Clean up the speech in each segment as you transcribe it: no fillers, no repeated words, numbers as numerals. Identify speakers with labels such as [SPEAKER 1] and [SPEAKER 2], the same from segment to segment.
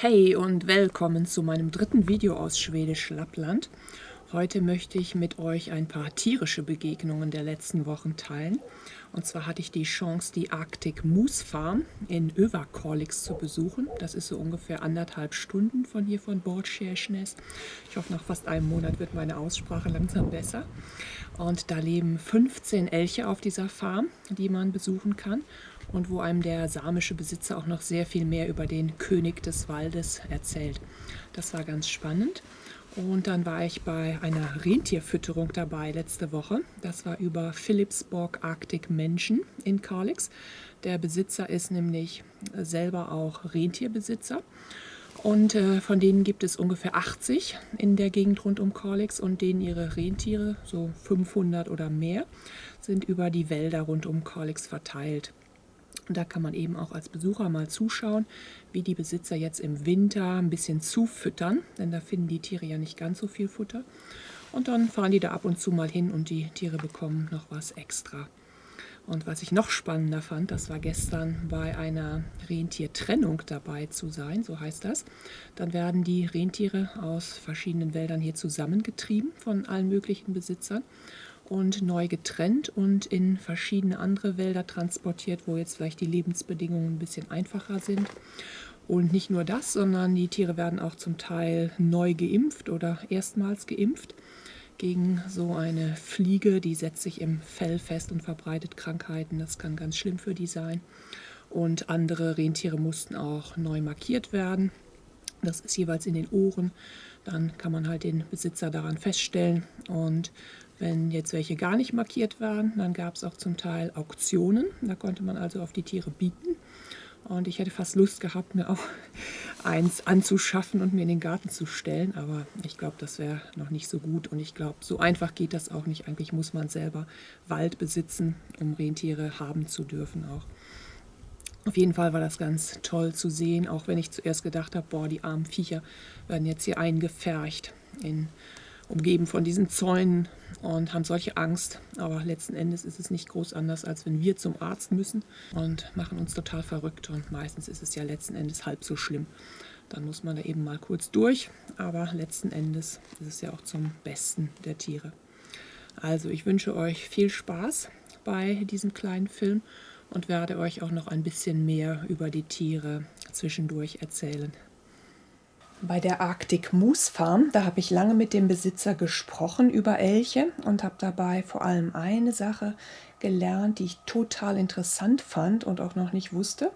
[SPEAKER 1] Hey und willkommen zu meinem dritten Video aus Schwedisch Lappland. Heute möchte ich mit euch ein paar tierische Begegnungen der letzten Wochen teilen. Und zwar hatte ich die Chance, die Arctic Moose Farm in Överkalix zu besuchen. Das ist so ungefähr 1,5 Stunden von hier von Båtskärsnäs. Ich hoffe, nach fast einem Monat wird meine Aussprache langsam besser. Und da leben 15 Elche auf dieser Farm, die man besuchen kann. Und wo einem der samische Besitzer auch noch sehr viel mehr über den König des Waldes erzählt. Das war ganz spannend. Und dann war ich bei einer Rentierfütterung dabei letzte Woche. Das war über Philipsborg Arctic Menschen in Kalix. Der Besitzer ist nämlich selber auch Rentierbesitzer. Und von denen gibt es ungefähr 80 in der Gegend rund um Kalix. Und denen ihre Rentiere, so 500 oder mehr, sind über die Wälder rund um Kalix verteilt. Und da kann man eben auch als Besucher mal zuschauen, wie die Besitzer jetzt im Winter ein bisschen zufüttern, denn da finden die Tiere ja nicht ganz so viel Futter. Und dann fahren die da ab und zu mal hin und die Tiere bekommen noch was extra. Und was ich noch spannender fand, das war gestern bei einer Rentiertrennung dabei zu sein, so heißt das. Dann werden die Rentiere aus verschiedenen Wäldern hier zusammengetrieben von allen möglichen Besitzern und neu getrennt und in verschiedene andere Wälder transportiert, wo jetzt vielleicht die Lebensbedingungen ein bisschen einfacher sind. Und nicht nur das, sondern die Tiere werden auch zum Teil neu geimpft oder erstmals geimpft gegen so eine Fliege, die setzt sich im Fell fest und verbreitet Krankheiten. Das kann ganz schlimm für die sein. Und andere Rentiere mussten auch neu markiert werden. Das ist jeweils in den Ohren. Dann kann man halt den Besitzer daran feststellen. Und wenn jetzt welche gar nicht markiert waren, dann gab es auch zum Teil Auktionen. Da konnte man also auf die Tiere bieten. Und ich hätte fast Lust gehabt, mir auch eins anzuschaffen und mir in den Garten zu stellen. Aber ich glaube, das wäre noch nicht so gut. Und ich glaube, so einfach geht das auch nicht. Eigentlich muss man selber Wald besitzen, um Rentiere haben zu dürfen auch. Auf jeden Fall war das ganz toll zu sehen, auch wenn ich zuerst gedacht habe, boah, die armen Viecher werden jetzt hier eingepfercht, umgeben von diesen Zäunen und haben solche Angst. Aber letzten Endes ist es nicht groß anders, als wenn wir zum Arzt müssen und machen uns total verrückt. Und meistens ist es ja letzten Endes halb so schlimm. Dann muss man da eben mal kurz durch, aber letzten Endes ist es ja auch zum Besten der Tiere. Also ich wünsche euch viel Spaß bei diesem kleinen Film und werde euch auch noch ein bisschen mehr über die Tiere zwischendurch erzählen. Bei der Arctic Moose Farm, da habe ich lange mit dem Besitzer gesprochen über Elche und habe dabei vor allem eine Sache gelernt, die ich total interessant fand und auch noch nicht wusste.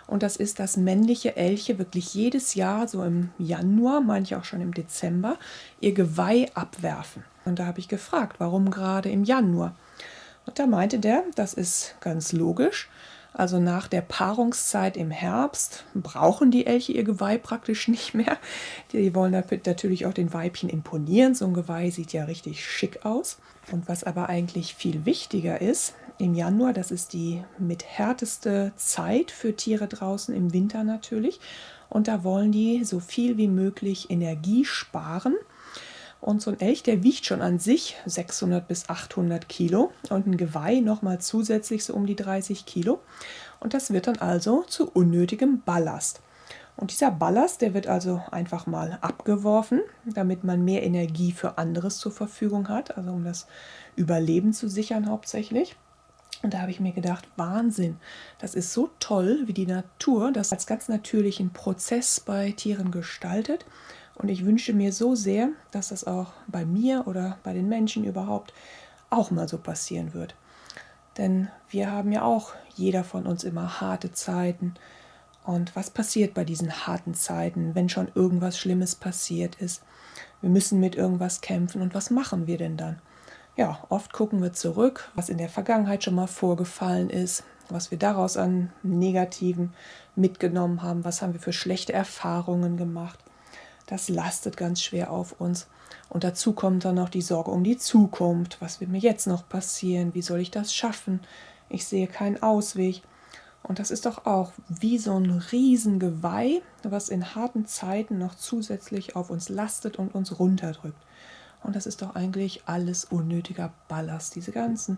[SPEAKER 1] Und das ist, dass männliche Elche wirklich jedes Jahr, so im Januar, manche auch schon im Dezember, ihr Geweih abwerfen. Und da habe ich gefragt, warum gerade im Januar? Und da meinte der, das ist ganz logisch. Also nach der Paarungszeit im Herbst brauchen die Elche ihr Geweih praktisch nicht mehr. Die wollen natürlich auch den Weibchen imponieren. So ein Geweih sieht ja richtig schick aus. Und was aber eigentlich viel wichtiger ist, im Januar, das ist die mit härteste Zeit für Tiere draußen im Winter natürlich. Und da wollen die so viel wie möglich Energie sparen. Und so ein Elch, der wiegt schon an sich 600 bis 800 Kilo und ein Geweih nochmal zusätzlich so um die 30 Kilo. Und das wird dann also zu unnötigem Ballast. Und dieser Ballast, der wird also einfach mal abgeworfen, damit man mehr Energie für anderes zur Verfügung hat, also um das Überleben zu sichern hauptsächlich. Und da habe ich mir gedacht, Wahnsinn, das ist so toll, wie die Natur das als ganz natürlichen Prozess bei Tieren gestaltet. Und ich wünsche mir so sehr, dass das auch bei mir oder bei den Menschen überhaupt auch mal so passieren wird. Denn wir haben ja auch, jeder von uns, immer harte Zeiten. Und was passiert bei diesen harten Zeiten, wenn schon irgendwas Schlimmes passiert ist? Wir müssen mit irgendwas kämpfen. Und was machen wir denn dann? Ja, oft gucken wir zurück, was in der Vergangenheit schon mal vorgefallen ist, was wir daraus an Negativen mitgenommen haben, was haben wir für schlechte Erfahrungen gemacht. Das lastet ganz schwer auf uns. Und dazu kommt dann noch die Sorge um die Zukunft. Was wird mir jetzt noch passieren? Wie soll ich das schaffen? Ich sehe keinen Ausweg. Und das ist doch auch wie so ein Riesengeweih, was in harten Zeiten noch zusätzlich auf uns lastet und uns runterdrückt. Und das ist doch eigentlich alles unnötiger Ballast, diese ganzen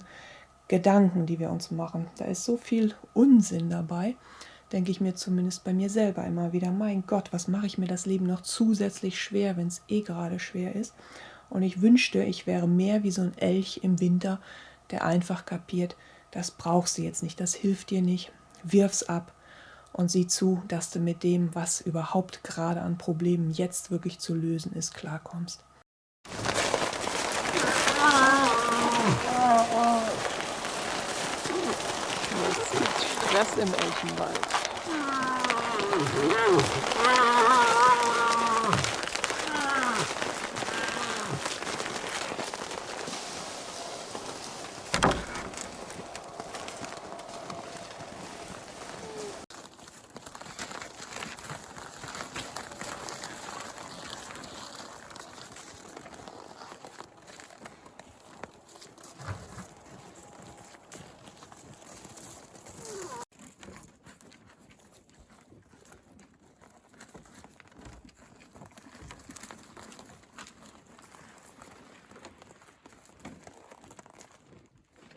[SPEAKER 1] Gedanken, die wir uns machen. Da ist so viel Unsinn dabei. denke ich mir zumindest bei mir selber immer wieder, mein Gott, was mache ich mir das Leben noch zusätzlich schwer, wenn es eh gerade schwer ist. Und ich wünschte, ich wäre mehr wie so ein Elch im Winter, der einfach kapiert, das brauchst du jetzt nicht, das hilft dir nicht, wirf's ab und sieh zu, dass du mit dem, was überhaupt gerade an Problemen jetzt wirklich zu lösen ist, klarkommst. Jetzt ist Stress im Elchenwald.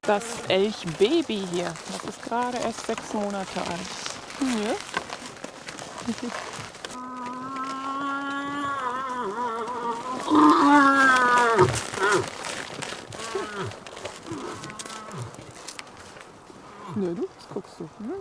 [SPEAKER 1] Das Elchbaby hier, das ist gerade erst 6 Monate alt. Ja. Nö, du, was guckst du? Hm?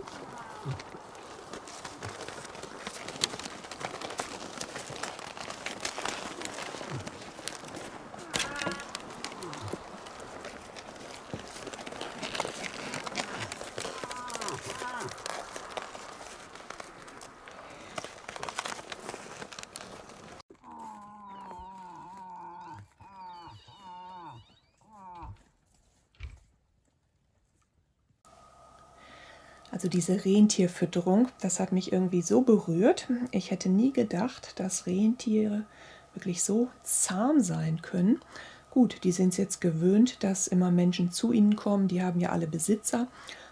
[SPEAKER 1] Also diese Rentierfütterung, das hat mich irgendwie so berührt. Ich hätte nie gedacht, dass Rentiere wirklich so zahm sein können. Gut, die sind es jetzt gewöhnt, dass immer Menschen zu ihnen kommen. Die haben ja alle Besitzer.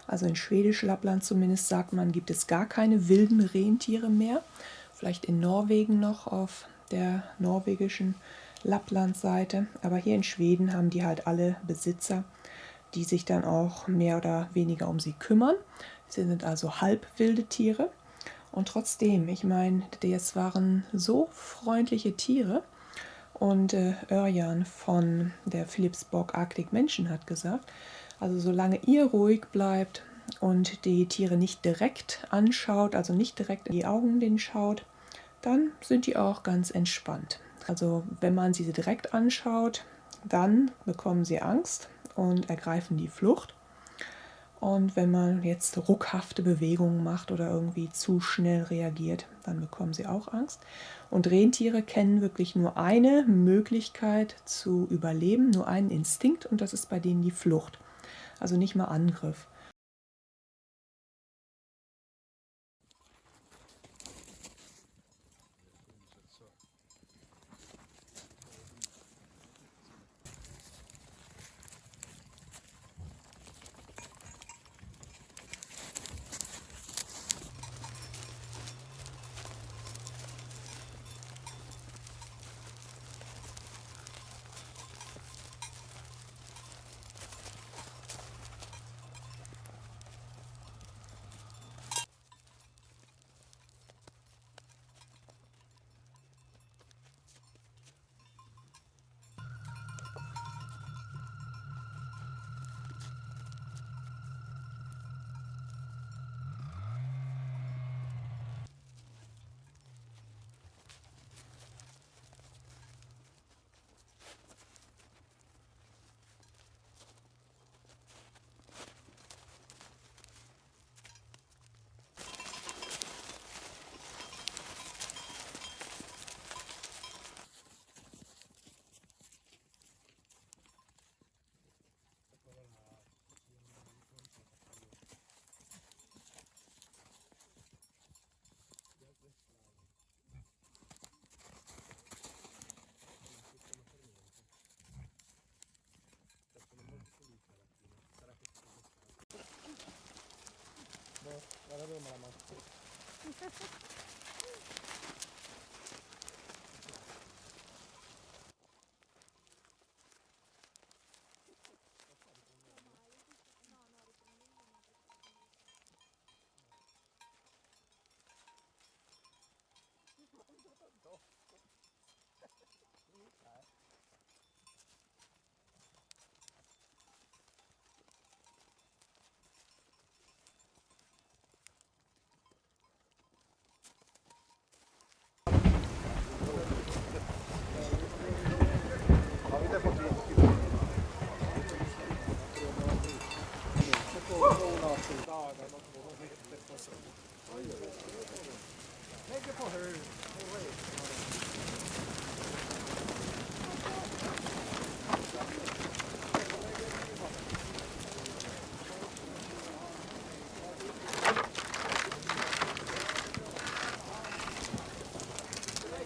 [SPEAKER 1] Also in Schwedisch-Lappland zumindest sagt man, gibt es gar keine wilden Rentiere mehr. Vielleicht in Norwegen noch auf der norwegischen Lapplandseite. Aber hier in Schweden haben die halt alle Besitzer, die sich dann auch mehr oder weniger um sie kümmern. Sie sind also halbwilde Tiere. Und trotzdem, ich meine, das waren so freundliche Tiere. Und Örjan von der Philipsborg Arctic Menschen hat gesagt, also solange ihr ruhig bleibt und die Tiere nicht direkt anschaut, also nicht direkt in die Augen denen schaut, dann sind die auch ganz entspannt. Also wenn man sie direkt anschaut, dann bekommen sie Angst und ergreifen die Flucht. Und wenn man jetzt ruckhafte Bewegungen macht oder irgendwie zu schnell reagiert, dann bekommen sie auch Angst. Und Rentiere kennen wirklich nur eine Möglichkeit zu überleben, nur einen Instinkt, und das ist bei denen die Flucht. Also nicht mal Angriff.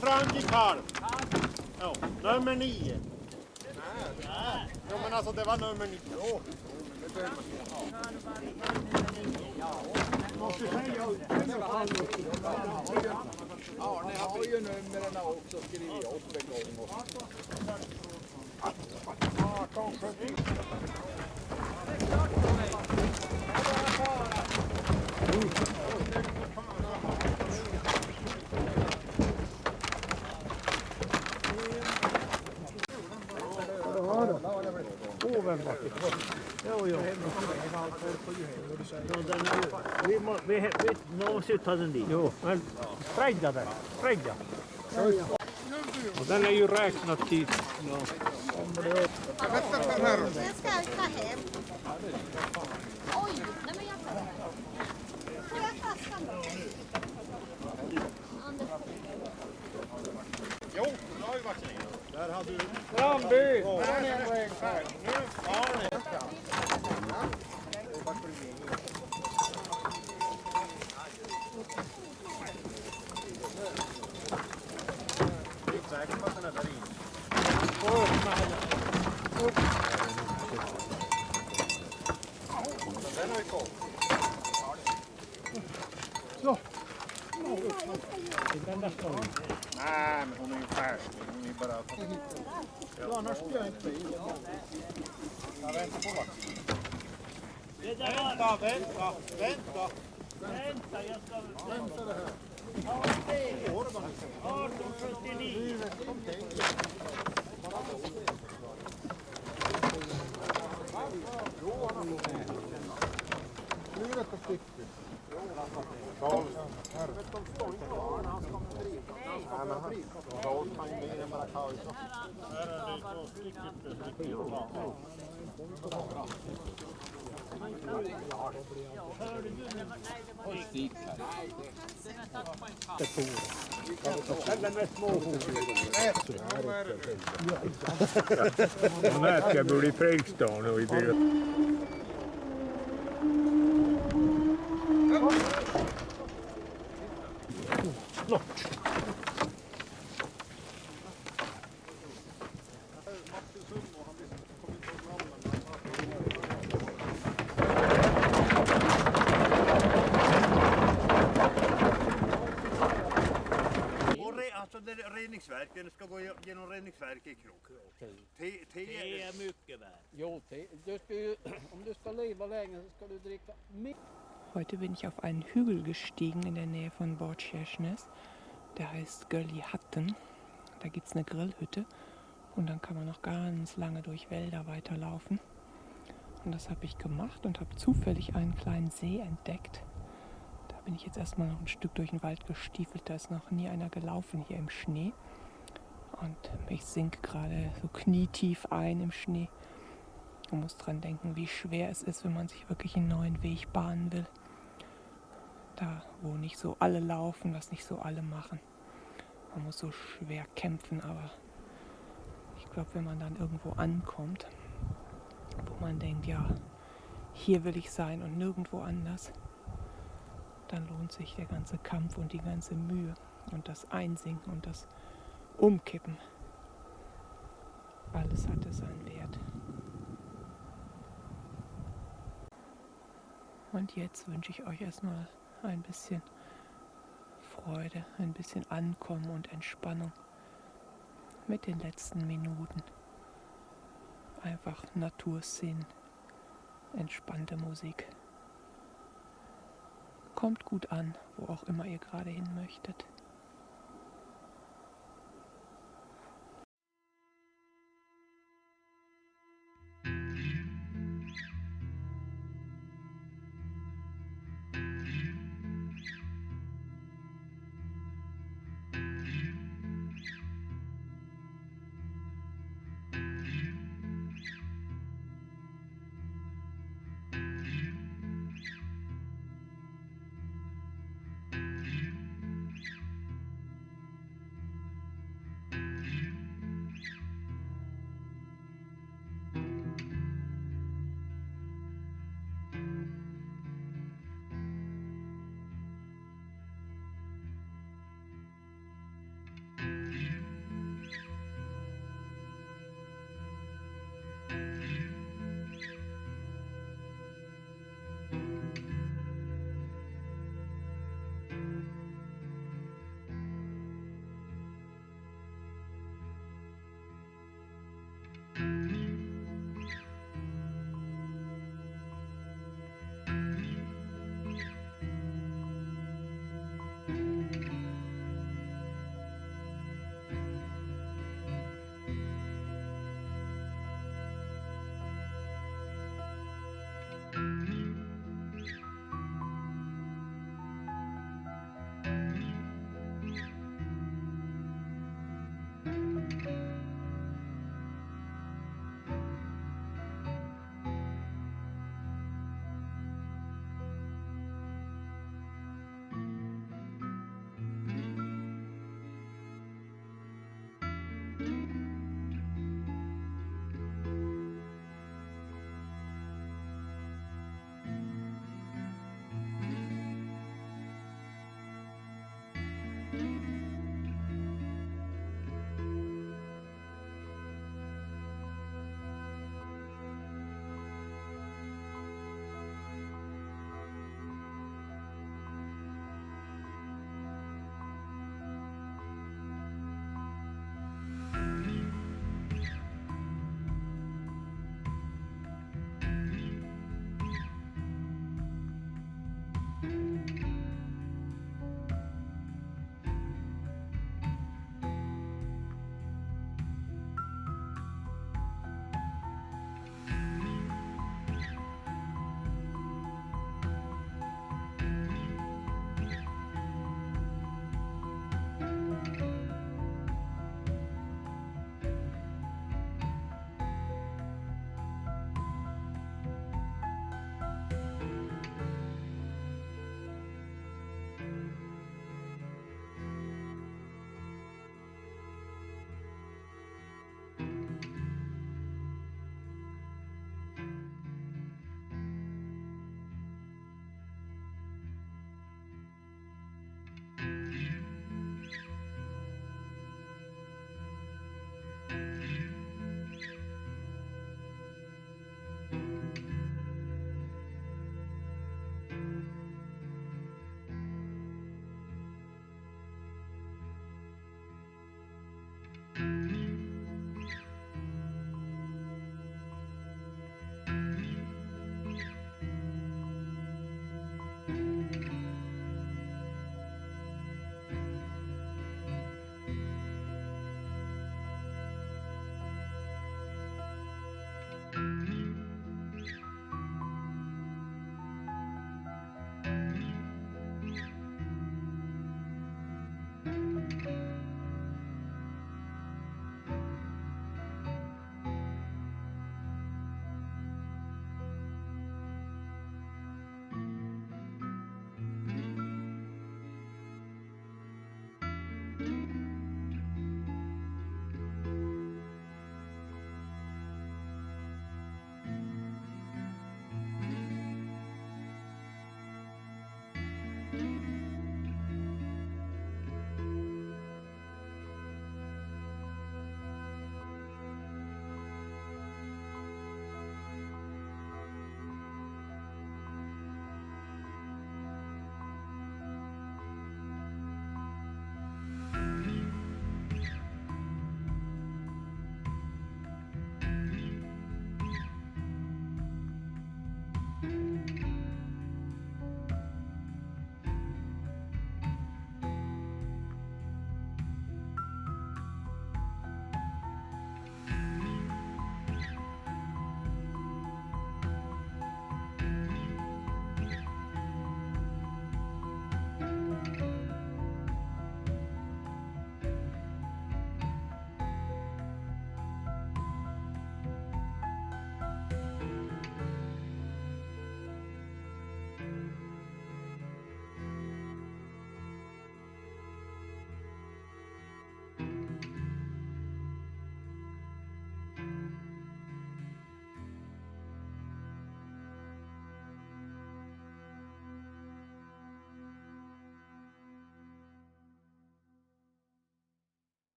[SPEAKER 2] Frank Karl. Ja, nummer 9. Nej. Jo men alltså det var nummer 9. Jo.
[SPEAKER 3] Ja, ni har ju numren också skrivit upp en gång.
[SPEAKER 4] No syttar dit. Jo, men sprängda den. Sprängda. Och den är ju räknat dit.
[SPEAKER 5] Den ska jag ta hem. Oj, nej men jag får jag kasta då?
[SPEAKER 2] Jo, det har ju vaccinerat. Där hade du...
[SPEAKER 3] Ramby!
[SPEAKER 2] Säkert på att den är där inne. Den har ju kommit. Nej, men hon är ju färsk. Hon är bara... Ja, annars skulle jag inte bli. Jag väntar på vaccin. Vänta.
[SPEAKER 4] Vänta, jag ska...
[SPEAKER 2] Vänta det här.
[SPEAKER 4] 1879.
[SPEAKER 6] Man äter borde i Fredriksdal och i det.
[SPEAKER 2] Alltså reningsverken ska gå genom reningsverket i krok.
[SPEAKER 4] Det är mycket värt.
[SPEAKER 3] Jo, du ska ju, om du ska leva länge så ska du dricka mycket.
[SPEAKER 1] Heute bin ich auf einen Hügel gestiegen in der Nähe von Bad Kersnes. Der heißt Gölli Hatten. Da gibt es eine Grillhütte und dann kann man noch ganz lange durch Wälder weiterlaufen. Und das habe ich gemacht und habe zufällig einen kleinen See entdeckt. Da bin ich jetzt erstmal noch ein Stück durch den Wald gestiefelt. Da ist noch nie einer gelaufen hier im Schnee. Und ich sinke gerade so knietief ein im Schnee. Man muss dran denken, wie schwer es ist, wenn man sich wirklich einen neuen Weg bahnen will. Da, wo nicht so alle laufen, was nicht so alle machen. Man muss so schwer kämpfen, aber ich glaube, wenn man dann irgendwo ankommt, wo man denkt, ja, hier will ich sein und nirgendwo anders, dann lohnt sich der ganze Kampf und die ganze Mühe und das Einsinken und das Umkippen. Alles hatte seinen Wert. Und jetzt wünsche ich euch erstmal ein bisschen Freude, ein bisschen Ankommen und Entspannung mit den letzten Minuten. Einfach Naturszenen, entspannte Musik. Kommt gut an, wo auch immer ihr gerade hin möchtet.